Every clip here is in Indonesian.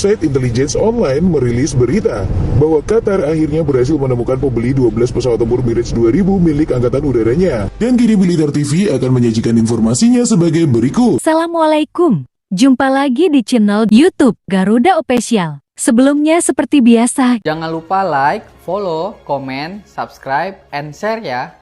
website intelligence online merilis berita bahwa Qatar akhirnya berhasil menemukan pembeli 12 pesawat tempur Mirage 2000 milik Angkatan Udaranya. Dan kini Militer TV akan menyajikan informasinya sebagai berikut. Assalamualaikum, jumpa lagi di channel YouTube Garuda Official. Sebelumnya seperti biasa, jangan lupa like, follow, komen, subscribe, and share ya.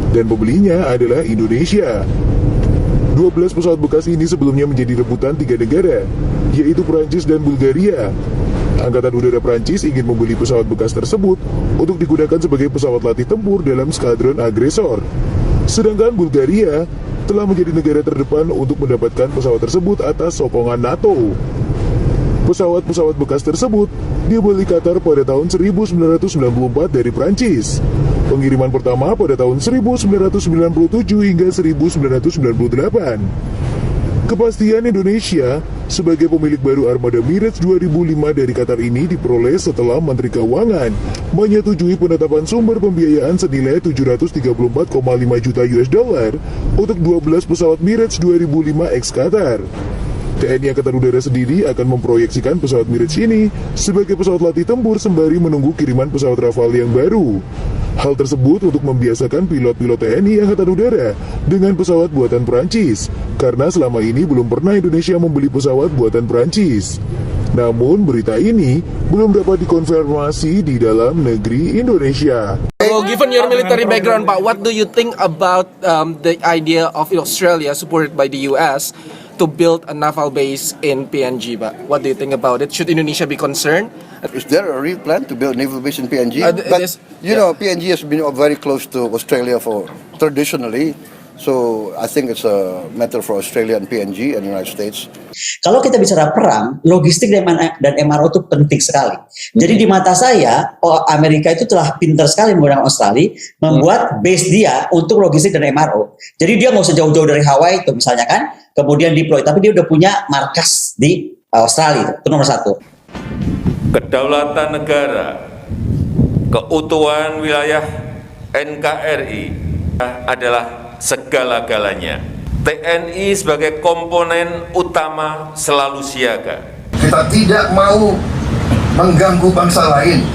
Dan pembelinya adalah Indonesia. 12 pesawat bekas ini sebelumnya menjadi rebutan 3 negara, yaitu Prancis dan Bulgaria. Angkatan Udara Prancis ingin membeli pesawat bekas tersebut untuk digunakan sebagai pesawat latih tempur dalam skadron agresor. Sedangkan Bulgaria telah menjadi negara terdepan untuk mendapatkan pesawat tersebut atas sokongan NATO. Pesawat-pesawat bekas tersebut dibeli Qatar pada tahun 1994 dari Prancis. Pengiriman pertama pada tahun 1997 hingga 1998. Kepastian Indonesia sebagai pemilik baru armada Mirage 2005 dari Qatar ini diperoleh setelah Menteri Keuangan menyetujui penetapan sumber pembiayaan senilai 734,5 juta US dollar untuk 12 pesawat Mirage 2005 ex Qatar. TNI Angkatan Udara sendiri akan memproyeksikan pesawat Mirage ini sebagai pesawat latih tempur sembari menunggu kiriman pesawat Rafale yang baru. Hal tersebut untuk membiasakan pilot-pilot TNI Angkatan Udara dengan pesawat buatan Prancis, karena selama ini belum pernah Indonesia membeli pesawat buatan Prancis. Namun berita ini belum dapat dikonfirmasi di dalam negeri Indonesia. Well, given your military background, Pak, what do you think about the idea of Australia supported by the US to build a naval base in PNG, Pak? What do you think about it? Should Indonesia be concerned? Is there a real plan to build a naval base in PNG? You know, PNG has been very close to Australia for traditionally. So I think it's a matter for Australia and PNG and United States. Kalau kita bicara perang, logistik dan MRO itu penting sekali. Jadi di mata saya, Amerika itu telah pintar sekali menggunakan Australia, membuat base dia untuk logistik dan MRO. Jadi dia nggak usah jauh-jauh dari Hawaii itu misalnya kan, kemudian deploy, tapi dia udah punya markas di Australia, itu nomor satu. Kedaulatan negara, keutuhan wilayah NKRI adalah segala-galanya. TNI sebagai komponen utama selalu siaga. Kita tidak mau mengganggu bangsa lain.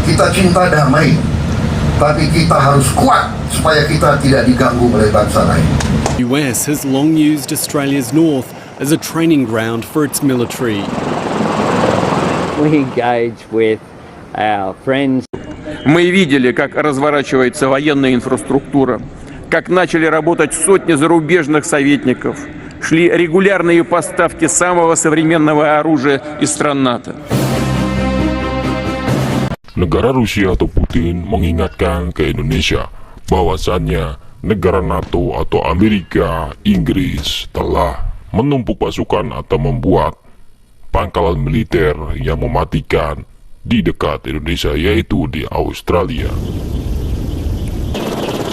Kita cinta damai. Tapi kita harus kuat supaya kita tidak diganggu oleh bangsa lain. US has long used Australia's north as a training ground for its military. We engage with our friends. Мы видели, как разворачивается военная инфраструктура, как начали работать сотни зарубежных советников, шли регулярные поставки самого современного оружия из стран НАТО. Negara Rusia atau Putin mengingatkan ke Indonesia bahwasannya negara NATO atau Amerika, Inggris telah menumpuk pasukan atau membuat pangkalan militer yang mematikan di dekat Indonesia, yaitu di Australia.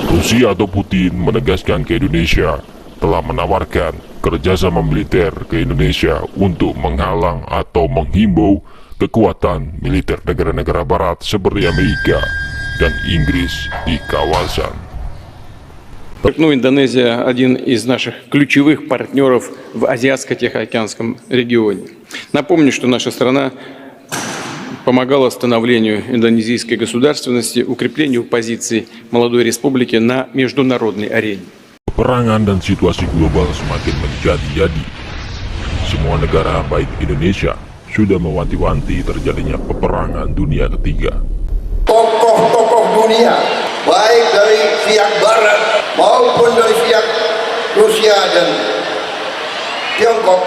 Rusia atau Putin menegaskan ke Indonesia telah menawarkan kerjasama militer ke Indonesia untuk menghalang atau menghimbau kekuatan militer negara-negara barat seperti Amerika dan Inggris di kawasan. Индонезия один из наших ключевых партнеров в Азиатско-Тихоокеанском регионе. Напомню, что наша страна помогала становлению индонезийской государственности, укреплению позиций молодой республики на международной арене. Peperangan dan situasi global semakin menjadi-jadi. Semua negara baik Indonesia sudah mewanti-wanti terjadinya peperangan dunia ketiga. Tokoh-tokoh dunia, baik dari pihak Barat maupun dari pihak Rusia dan Tiongkok,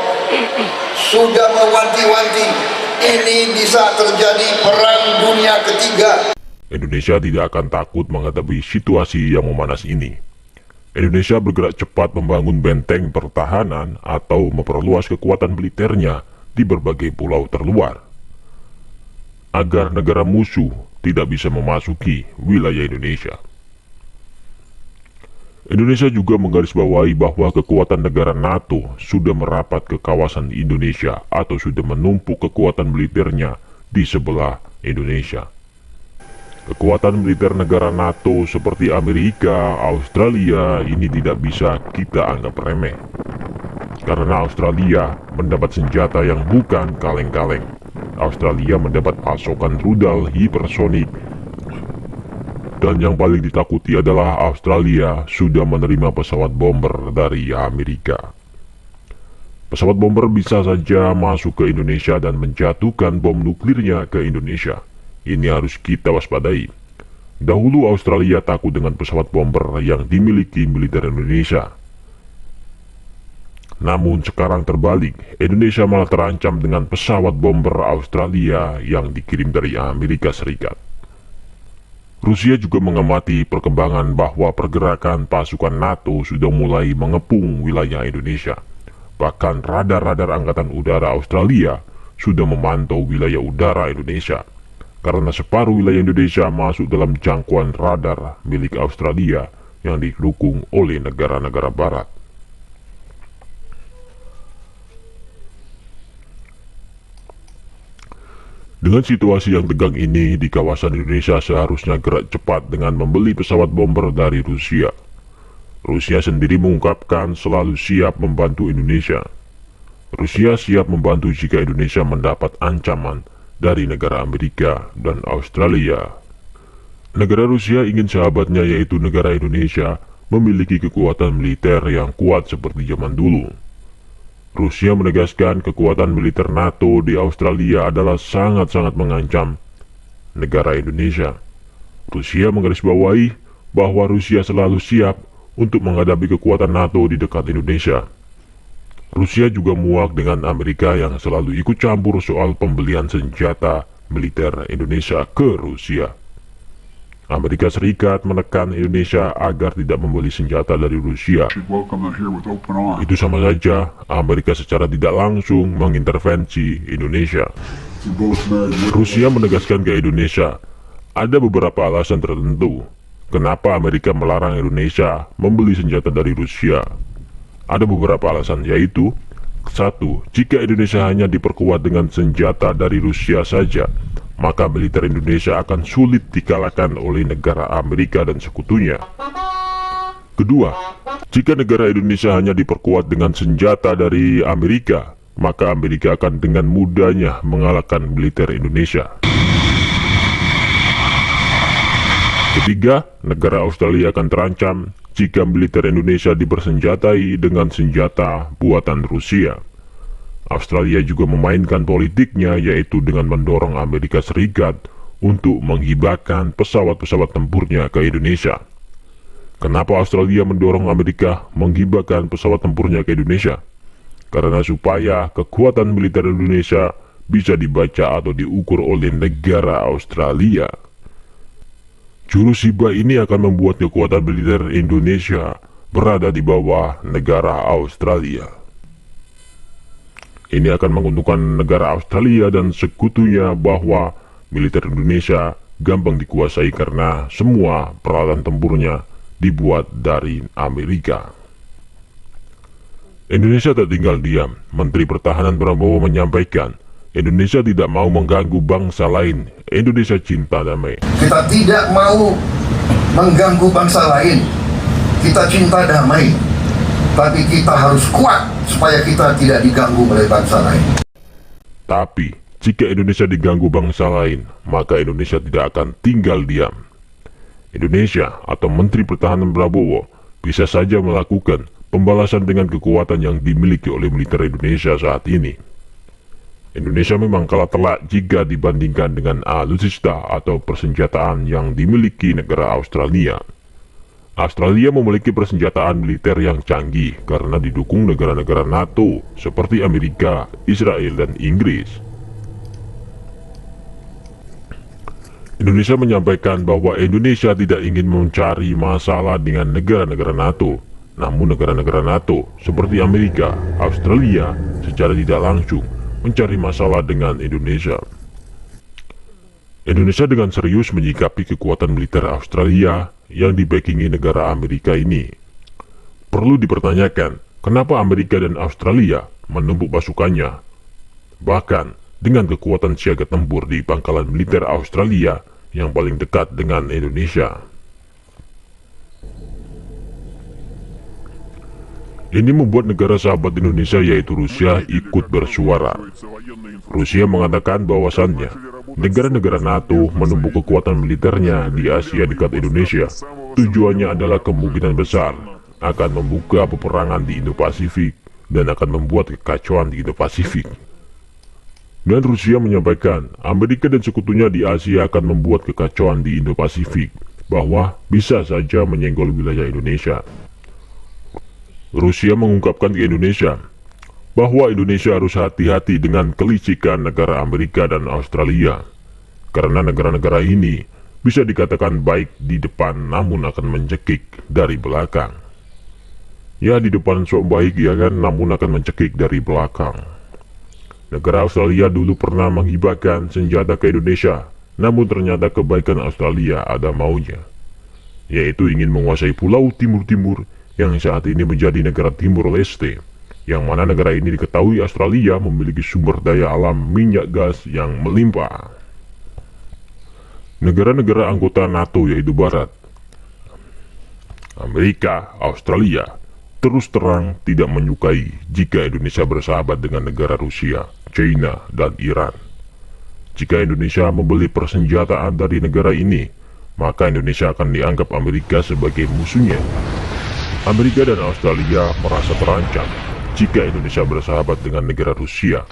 sudah mewanti-wanti ini bisa terjadi perang dunia ketiga. Indonesia tidak akan takut menghadapi situasi yang memanas ini. Indonesia bergerak cepat membangun benteng pertahanan atau memperluas kekuatan militernya di berbagai pulau terluar, agar negara musuh tidak bisa memasuki wilayah Indonesia. Indonesia juga menggarisbawahi bahwa kekuatan negara NATO sudah merapat ke kawasan Indonesia atau sudah menumpuk kekuatan militernya di sebelah Indonesia. Kekuatan militer negara NATO seperti Amerika, Australia ini tidak bisa kita anggap remeh. Karena Australia mendapat senjata yang bukan kaleng-kaleng. Australia mendapat pasokan rudal hipersonik. Dan yang paling ditakuti adalah Australia sudah menerima pesawat bomber dari Amerika. Pesawat bomber bisa saja masuk ke Indonesia dan menjatuhkan bom nuklirnya ke Indonesia. Ini harus kita waspadai. Dahulu Australia takut dengan pesawat bomber yang dimiliki militer Indonesia. Namun sekarang terbalik, Indonesia malah terancam dengan pesawat bomber Australia yang dikirim dari Amerika Serikat. Rusia juga mengamati perkembangan bahwa pergerakan pasukan NATO sudah mulai mengepung wilayah Indonesia. Bahkan radar-radar Angkatan Udara Australia sudah memantau wilayah udara Indonesia. Karena separuh wilayah Indonesia masuk dalam jangkauan radar milik Australia yang didukung oleh negara-negara barat. Dengan situasi yang tegang ini, di kawasan Indonesia seharusnya gerak cepat dengan membeli pesawat bomber dari Rusia. Rusia sendiri mengungkapkan selalu siap membantu Indonesia. Rusia siap membantu jika Indonesia mendapat ancaman dari negara Amerika dan Australia. Negara Rusia ingin sahabatnya yaitu negara Indonesia memiliki kekuatan militer yang kuat seperti zaman dulu. Rusia menegaskan kekuatan militer NATO di Australia adalah sangat-sangat mengancam negara Indonesia. Rusia menggarisbawahi bahwa Rusia selalu siap untuk menghadapi kekuatan NATO di dekat Indonesia. Rusia juga muak dengan Amerika yang selalu ikut campur soal pembelian senjata militer Indonesia ke Rusia. Amerika Serikat menekan Indonesia agar tidak membeli senjata dari Rusia. Itu sama saja Amerika secara tidak langsung mengintervensi Indonesia. Rusia menegaskan ke Indonesia, ada beberapa alasan tertentu kenapa Amerika melarang Indonesia membeli senjata dari Rusia. Ada beberapa alasan, yaitu: 1. Jika Indonesia hanya diperkuat dengan senjata dari Rusia saja, maka militer Indonesia akan sulit dikalahkan oleh negara Amerika dan sekutunya. Kedua, jika negara Indonesia hanya diperkuat dengan senjata dari Amerika, maka Amerika akan dengan mudahnya mengalahkan militer Indonesia. Ketiga, negara Australia akan terancam jika militer Indonesia dipersenjatai dengan senjata buatan Rusia. Australia juga memainkan politiknya, yaitu dengan mendorong Amerika Serikat untuk menghibahkan pesawat-pesawat tempurnya ke Indonesia. Kenapa Australia mendorong Amerika menghibahkan pesawat tempurnya ke Indonesia? Karena supaya kekuatan militer Indonesia bisa dibaca atau diukur oleh negara Australia. Jurus hibah ini akan membuat kekuatan militer Indonesia berada di bawah negara Australia. Ini akan menguntungkan negara Australia dan sekutunya bahwa militer Indonesia gampang dikuasai karena semua peralatan tempurnya dibuat dari Amerika. Indonesia tak tinggal diam. Menteri Pertahanan Prabowo menyampaikan, Indonesia tidak mau mengganggu bangsa lain. Indonesia cinta damai. Kita tidak mau mengganggu bangsa lain. Kita cinta damai. Tapi kita harus kuat supaya kita tidak diganggu oleh bangsa lain. Tapi, jika Indonesia diganggu bangsa lain, maka Indonesia tidak akan tinggal diam. Indonesia atau Menteri Pertahanan Prabowo bisa saja melakukan pembalasan dengan kekuatan yang dimiliki oleh militer Indonesia saat ini. Indonesia memang kalah telak jika dibandingkan dengan alutsista atau persenjataan yang dimiliki negara Australia. Australia memiliki persenjataan militer yang canggih karena didukung negara-negara NATO seperti Amerika, Israel, dan Inggris. Indonesia menyampaikan bahwa Indonesia tidak ingin mencari masalah dengan negara-negara NATO. Namun negara-negara NATO seperti Amerika, Australia secara tidak langsung mencari masalah dengan Indonesia. Indonesia dengan serius menyikapi kekuatan militer Australia yang dibackingi negara Amerika ini. Perlu dipertanyakan, kenapa Amerika dan Australia menumpuk pasukannya? Bahkan, dengan kekuatan siaga tempur di pangkalan militer Australia yang paling dekat dengan Indonesia. Ini membuat negara sahabat Indonesia yaitu Rusia ikut bersuara. Rusia mengatakan bahwasannya negara-negara NATO menumpuk kekuatan militernya di Asia dekat Indonesia. Tujuannya adalah kemungkinan besar akan membuka peperangan di Indo-Pasifik dan akan membuat kekacauan di Indo-Pasifik. Dan Rusia menyampaikan Amerika dan sekutunya di Asia akan membuat kekacauan di Indo-Pasifik, bahwa bisa saja menyenggol wilayah Indonesia. Rusia mengungkapkan ke Indonesia bahwa Indonesia harus hati-hati dengan kelicikan negara Amerika dan Australia, karena negara-negara ini bisa dikatakan baik di depan namun akan mencekik dari belakang. Ya, di depan sok baik ya kan, namun akan mencekik dari belakang. Negara Australia dulu pernah menghibahkan senjata ke Indonesia, namun ternyata kebaikan Australia ada maunya, yaitu ingin menguasai pulau Timur-Timur yang saat ini menjadi negara Timur Leste, yang mana negara ini diketahui Australia memiliki sumber daya alam minyak gas yang melimpah. Negara-negara anggota NATO yaitu Barat, Amerika, Australia, terus terang tidak menyukai jika Indonesia bersahabat dengan negara Rusia, China, dan Iran. Jika Indonesia membeli persenjataan dari negara ini, maka Indonesia akan dianggap Amerika sebagai musuhnya. Amerika dan Australia merasa terancam jika Indonesia bersahabat dengan negara Rusia,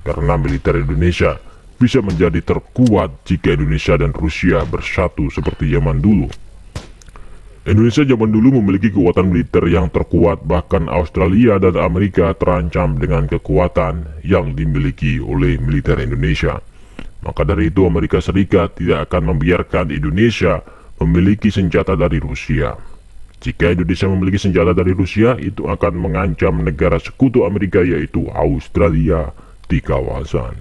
karena militer Indonesia bisa menjadi terkuat jika Indonesia dan Rusia bersatu seperti zaman dulu. Indonesia zaman dulu memiliki kekuatan militer yang terkuat, bahkan Australia dan Amerika terancam dengan kekuatan yang dimiliki oleh militer Indonesia. Maka dari itu Amerika Serikat tidak akan membiarkan Indonesia memiliki senjata dari Rusia. Jika Indonesia memiliki senjata dari Rusia, itu akan mengancam negara sekutu Amerika yaitu Australia di kawasan.